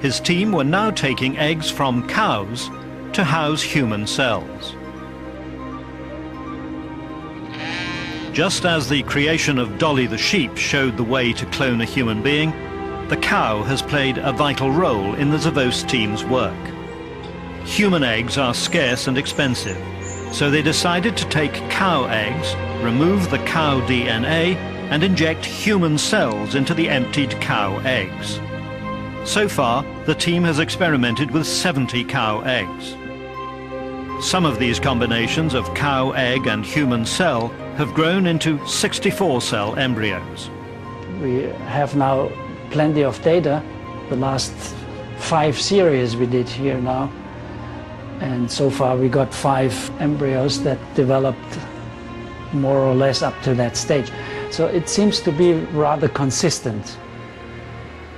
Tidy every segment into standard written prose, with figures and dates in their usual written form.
his team were now taking eggs from cows to house human cells. Just as the creation of Dolly the sheep showed the way to clone a human being, the cow has played a vital role in the Zavos team's work. Human eggs are scarce and expensive, so they decided to take cow eggs, remove the cow DNA, and inject human cells into the emptied cow eggs. So far, the team has experimented with 70 cow eggs. Some of these combinations of cow egg and human cell have grown into 64-cell embryos. We have now plenty of data. The last 5 series we did here now. And so far we got 5 embryos that developed more or less up to that stage. So it seems to be rather consistent.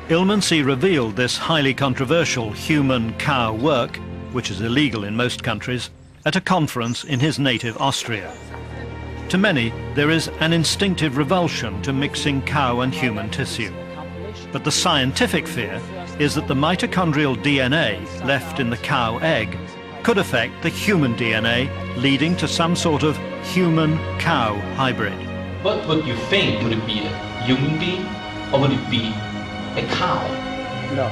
Ilmancy revealed this highly controversial human-cow work, which is illegal in most countries, at a conference in his native Austria. To many, there is an instinctive revulsion to mixing cow and human tissue. But the scientific fear is that the mitochondrial DNA left in the cow egg could affect the human DNA, leading to some sort of human-cow hybrid. What would you think? Would it be a human being or would it be a cow? No.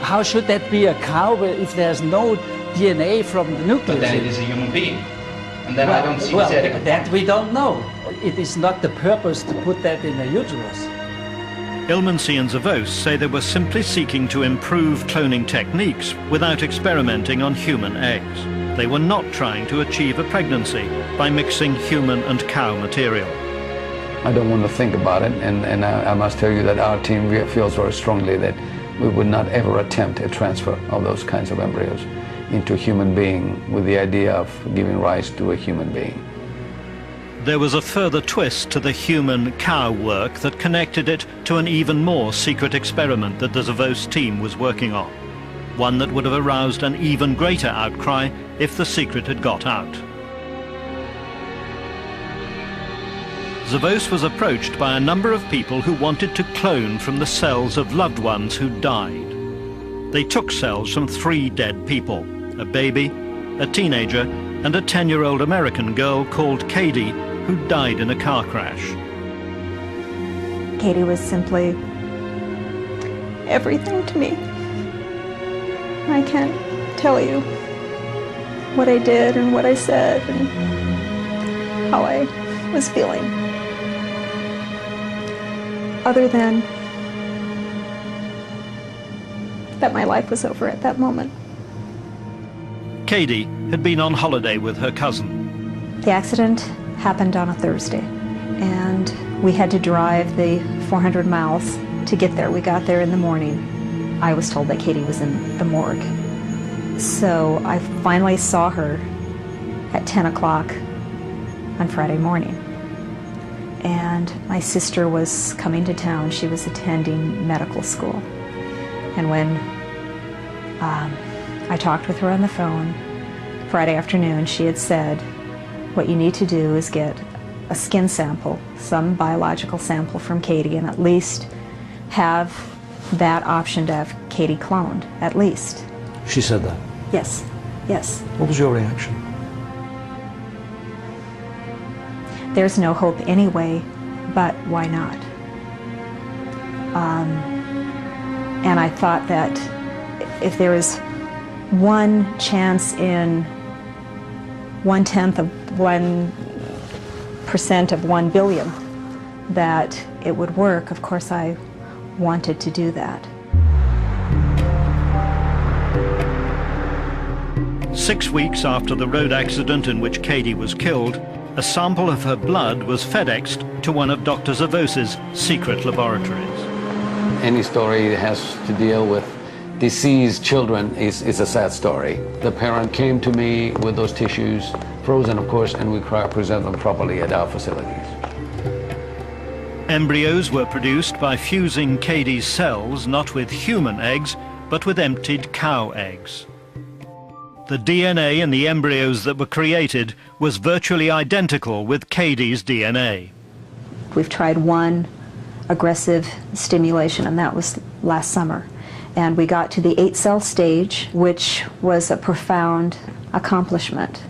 How should that be a cow if there's no DNA from the nucleus? But then it is a human being. And then I don't see that we don't know. It is not the purpose to put that in a uterus. Ilmancy and Zavos say they were simply seeking to improve cloning techniques without experimenting on human eggs. They were not trying to achieve a pregnancy by mixing human and cow material. I don't want to think about it, and I must tell you that our team feels very strongly that we would not ever attempt a transfer of those kinds of embryos into a human being with the idea of giving rise to a human being. There was a further twist to the human-cow work that connected it to an even more secret experiment that the Zavos team was working on, one that would have aroused an even greater outcry if the secret had got out. Zavos was approached by a number of people who wanted to clone from the cells of loved ones who died. They took cells from 3 dead people, a baby, a teenager, and a 10-year-old American girl called Katie, who died in a car crash. Katie was simply everything to me. I can't tell you what I did and what I said and how I was feeling, other than that my life was over at that moment. Katie had been on holiday with her cousin. The accident happened on a Thursday, and we had to drive the 400 miles to get there. We got there in the morning. I was told that Katie was in the morgue. So I finally saw her at 10 o'clock on Friday morning. And my sister was coming to town. She was attending medical school. And when I talked with her on the phone Friday afternoon, she had said, what you need to do is get a skin sample, some biological sample from Katie, and at least have that option to have Katie cloned, at least. She said that? Yes, yes. What was your reaction? There's no hope anyway, but why not? And I thought that if there is one chance in 1/10 of 1% of 1 billion that it would work, of course I wanted to do that. 6 weeks after the road accident in which Katie was killed, a sample of her blood was FedExed to one of Dr. Zavos' secret laboratories. Any story that has to deal with deceased children is a sad story. The parent came to me with those tissues, frozen of course, and we present them properly at our facilities. Embryos were produced by fusing Katie's cells not with human eggs, but with emptied cow eggs. The DNA in the embryos that were created was virtually identical with Katie's DNA. We've tried one aggressive stimulation, and that was last summer. And we got to the 8-cell stage, which was a profound accomplishment.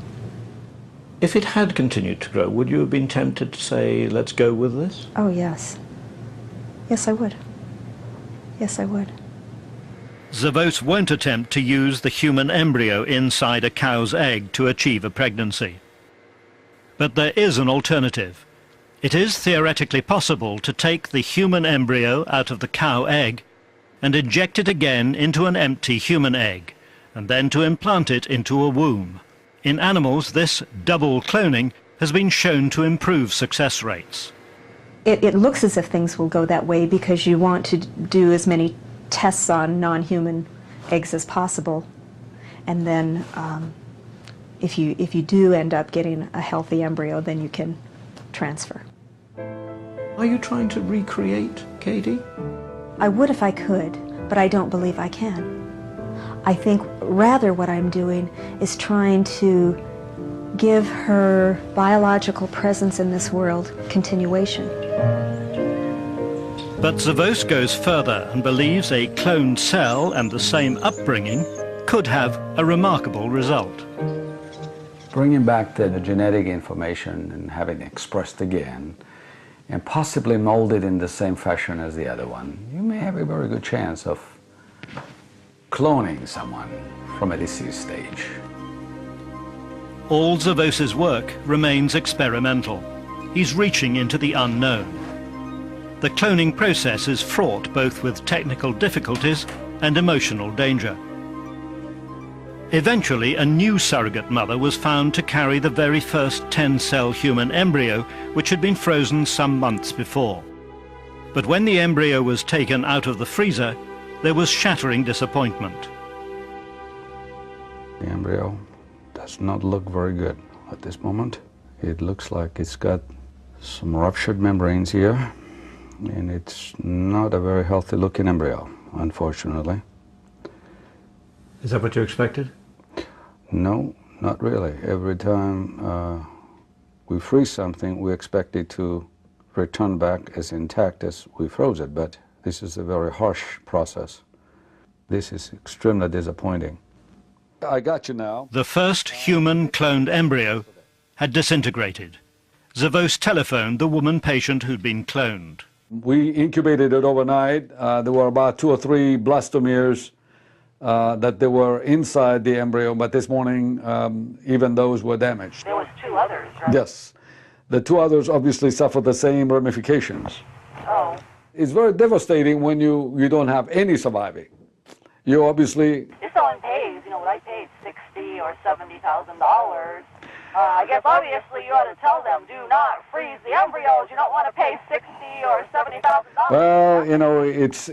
If it had continued to grow, would you have been tempted to say, let's go with this? Oh, yes. Yes, I would. Yes, I would. Zavos won't attempt to use the human embryo inside a cow's egg to achieve a pregnancy. But there is an alternative. It is theoretically possible to take the human embryo out of the cow egg and inject it again into an empty human egg, and then to implant it into a womb. In animals, this double cloning has been shown to improve success rates. It looks as if things will go that way because you want to do as many tests on non-human eggs as possible. And then if you do end up getting a healthy embryo, then you can transfer. Are you trying to recreate Katie? I would if I could, but I don't believe I can. I think rather what I'm doing is trying to give her biological presence in this world continuation. But Zavos goes further and believes a cloned cell and the same upbringing could have a remarkable result. Bringing back the genetic information and having it expressed again, and possibly molded in the same fashion as the other one, you may have a very good chance of cloning someone from a disease stage. All Zavos' work remains experimental. He's reaching into the unknown. The cloning process is fraught both with technical difficulties and emotional danger. Eventually, a new surrogate mother was found to carry the very first 10-cell human embryo, which had been frozen some months before. But when the embryo was taken out of the freezer, there was shattering disappointment. The embryo does not look very good at this moment. It looks like it's got some ruptured membranes here, and it's not a very healthy looking embryo, unfortunately. Is that what you expected? No, not really. Every time we freeze something, we expect it to return back as intact as we froze it, but this is a very harsh process. This is extremely disappointing. I got you now. The first human cloned embryo had disintegrated. Zavos telephoned the woman patient who'd been cloned. We incubated it overnight. There were about 2 or 3 blastomeres that they were inside the embryo, but this morning even those were damaged. There was 2 others, right? Yes. The 2 others obviously suffered the same ramifications. Oh. It's very devastating when you don't have any surviving. You obviously... If someone pays, you know, what I paid, $60,000 or $70,000, I guess obviously you ought to tell them, do not freeze the embryos. You don't want to pay $60,000 or $70,000. Well, you know, it's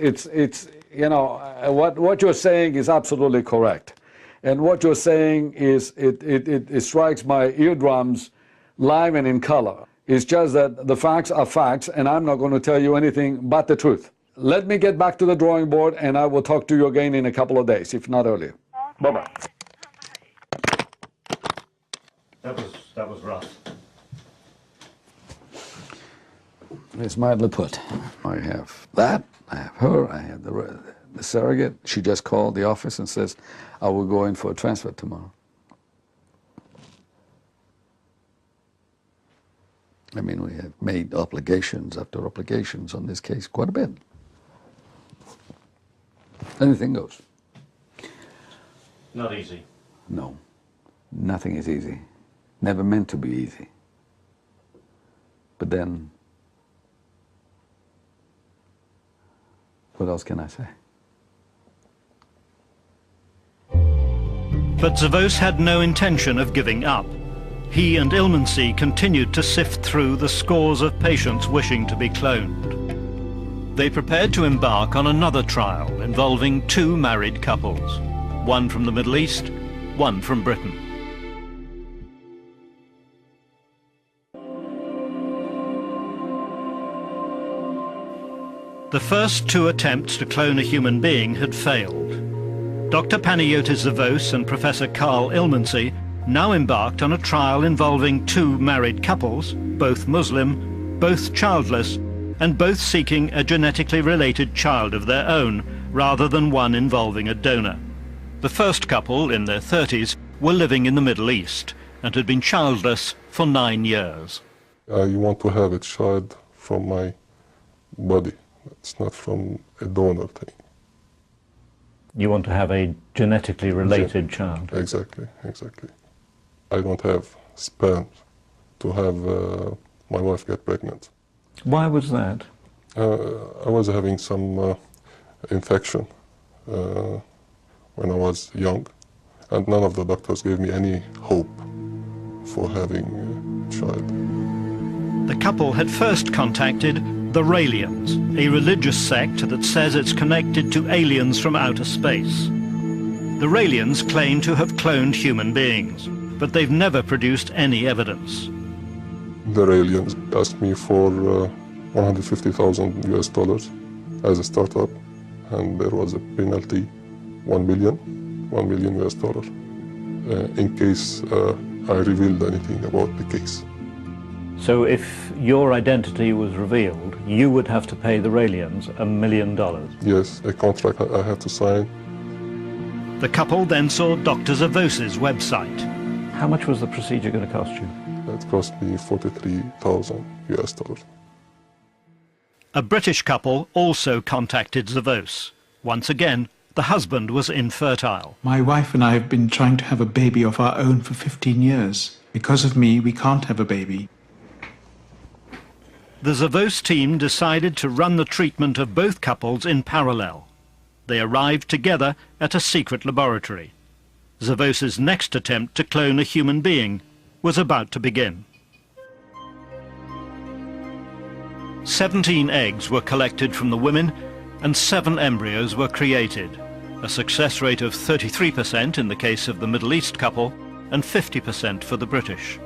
you know, what you're saying is absolutely correct. And what you're saying is, it strikes my eardrums live and in color. It's just that the facts are facts, and I'm not going to tell you anything but the truth. Let me get back to the drawing board, and I will talk to you again in a couple of days, if not earlier. Okay. Bye-bye. That was rough. It's mildly put. I have that, I have her, I have the surrogate. She just called the office and says, I will go in for a transfer tomorrow. I mean, we have made obligations after obligations on this case quite a bit. Anything goes. Not easy. No, nothing is easy. Never meant to be easy. But then, what else can I say? But Zavos had no intention of giving up. He and Ilmency continued to sift through the scores of patients wishing to be cloned. They prepared to embark on another trial involving 2 married couples, one from the Middle East, one from Britain. The first 2 attempts to clone a human being had failed. Dr. Panayotis Zavos and Professor Carl Ilmency now embarked on a trial involving 2 married couples, both Muslim, both childless, and both seeking a genetically related child of their own, rather than one involving a donor. The first couple, in their 30s, were living in the Middle East and had been childless for 9 years. I want to have a child from my body. It's not from a donor thing. You want to have a genetically related child? Exactly, exactly. I don't have sperm to have my wife get pregnant. Why was that? I was having some infection when I was young, and none of the doctors gave me any hope for having a child. The couple had first contacted the Raelians, a religious sect that says it's connected to aliens from outer space. The Raelians claim to have cloned human beings, but they've never produced any evidence. The Raelians asked me for $150,000 US as a startup, and there was a penalty, $1 million US dollar, in case I revealed anything about the case. So if your identity was revealed, you would have to pay the Raelians $1 million? Yes, a contract I had to sign. The couple then saw Dr. Zavos's website. How much was the procedure going to cost you? It cost me $43,000 US. A British couple also contacted Zavos. Once again, the husband was infertile. My wife and I have been trying to have a baby of our own for 15 years. Because of me, we can't have a baby. The Zavos team decided to run the treatment of both couples in parallel. They arrived together at a secret laboratory. Zavos's next attempt to clone a human being was about to begin. 17 eggs were collected from the women and 7 embryos were created, a success rate of 33% in the case of the Middle East couple and 50% for the British.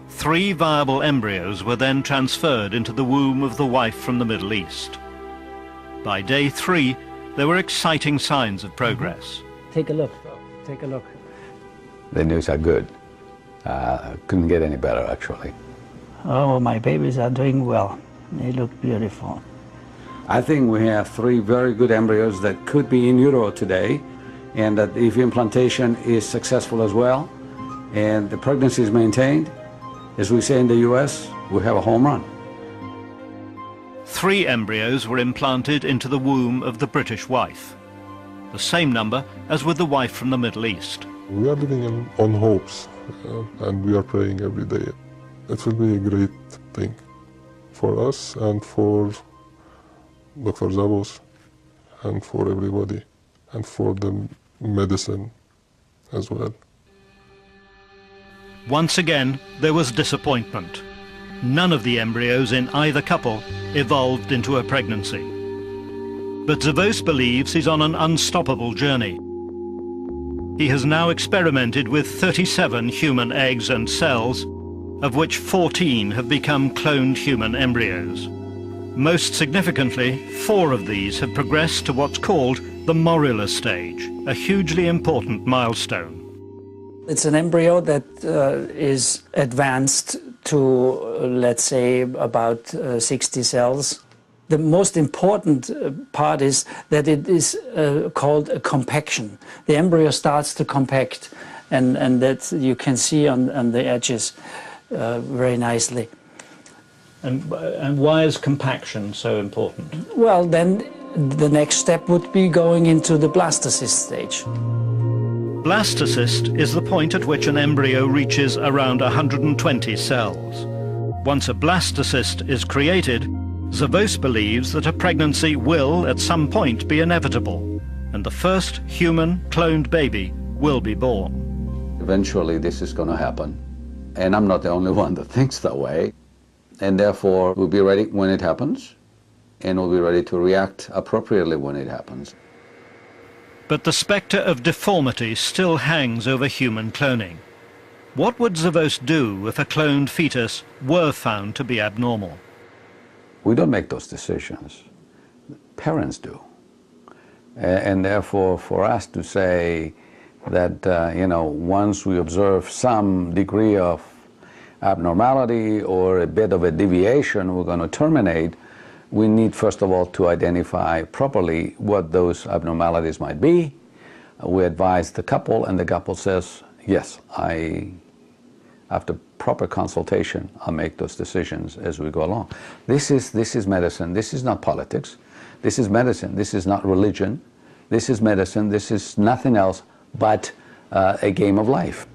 3 viable embryos were then transferred into the womb of the wife from the Middle East. By day 3, there were exciting signs of progress. Take a look. Take a look. The news are good. Couldn't get any better, actually. Oh, my babies are doing well. They look beautiful. I think we have 3 very good embryos that could be in utero today, and that if implantation is successful as well, and the pregnancy is maintained, as we say in the US, we have a home run. 3 embryos were implanted into the womb of the British wife, the same number as with the wife from the Middle East. We are living on hopes, and we are praying every day. It will be a great thing for us and for Dr. Zavos and for everybody and for the medicine as well. Once again, there was disappointment. None of the embryos in either couple evolved into a pregnancy. But Zavos believes he's on an unstoppable journey. He has now experimented with 37 human eggs and cells, of which 14 have become cloned human embryos. Most significantly, 4 of these have progressed to what's called the morula stage, a hugely important milestone. It's an embryo that is advanced to, let's say, about 60 cells. The most important part is that it is called a compaction. The embryo starts to compact, and that you can see on the edges very nicely. And why is compaction so important? Well, then the next step would be going into the blastocyst stage. Blastocyst is the point at which an embryo reaches around 120 cells. Once a blastocyst is created, Zavos believes that a pregnancy will at some point be inevitable, and the first human cloned baby will be born. Eventually this is going to happen, and I'm not the only one that thinks that way, and therefore we'll be ready when it happens, and we'll be ready to react appropriately when it happens. But the spectre of deformity still hangs over human cloning. What would Zavos do if a cloned fetus were found to be abnormal? We don't make those decisions. Parents do. And therefore, for us to say that, once we observe some degree of abnormality or a bit of a deviation, we're going to terminate, we need, first of all, to identify properly what those abnormalities might be. We advise the couple, and the couple says, yes, after proper consultation, I'll make those decisions as we go along. This is medicine. This is not politics. This is medicine. This is not religion. This is medicine. This is nothing else but a game of life.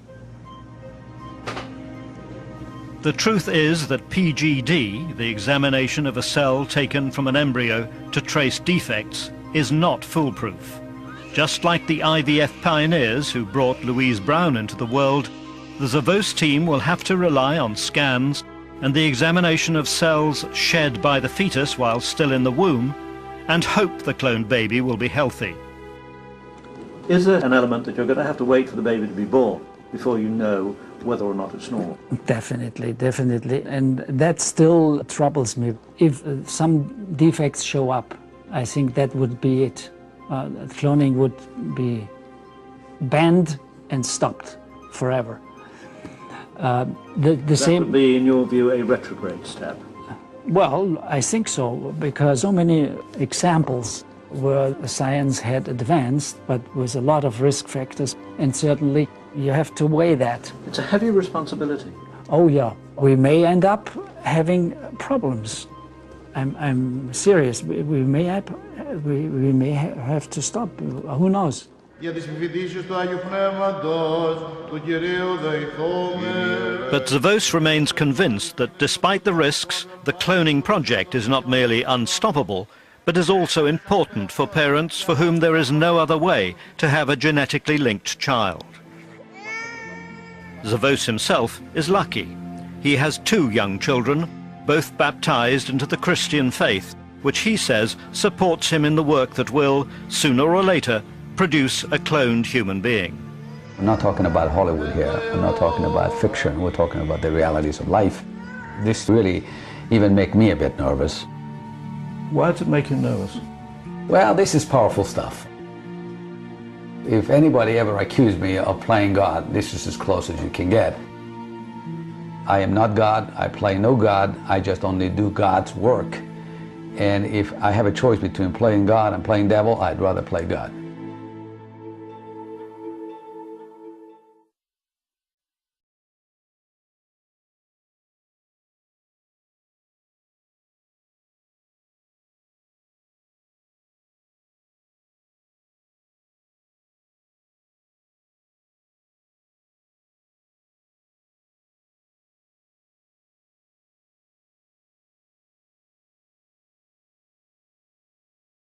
The truth is that PGD, the examination of a cell taken from an embryo to trace defects, is not foolproof. Just like the IVF pioneers who brought Louise Brown into the world, the Zavos team will have to rely on scans and the examination of cells shed by the fetus while still in the womb, and hope the cloned baby will be healthy. Is there an element that you're going to have to wait for the baby to be born before you know whether or not it's normal? Definitely, definitely. And that still troubles me. If some defects show up, I think that would be it. Cloning would be banned and stopped forever. That same would be, in your view, a retrograde step? Well, I think so, because so many examples where science had advanced, but with a lot of risk factors, and certainly you have to weigh that. It's a heavy responsibility. Oh yeah, we may end up having problems. I'm serious. We may have to stop. Who knows? But Zavos remains convinced that despite the risks, the cloning project is not merely unstoppable, but is also important for parents for whom there is no other way to have a genetically linked child. Zavos himself is lucky. He has 2 young children, both baptized into the Christian faith, which he says supports him in the work that will, sooner or later, produce a cloned human being. We're not talking about Hollywood here. We're not talking about fiction. We're talking about the realities of life. This really even makes me a bit nervous. Why does it make you nervous? Well, this is powerful stuff. If anybody ever accused me of playing God, this is as close as you can get. I am not God. I play no God. I just only do God's work. And if I have a choice between playing God and playing devil, I'd rather play God.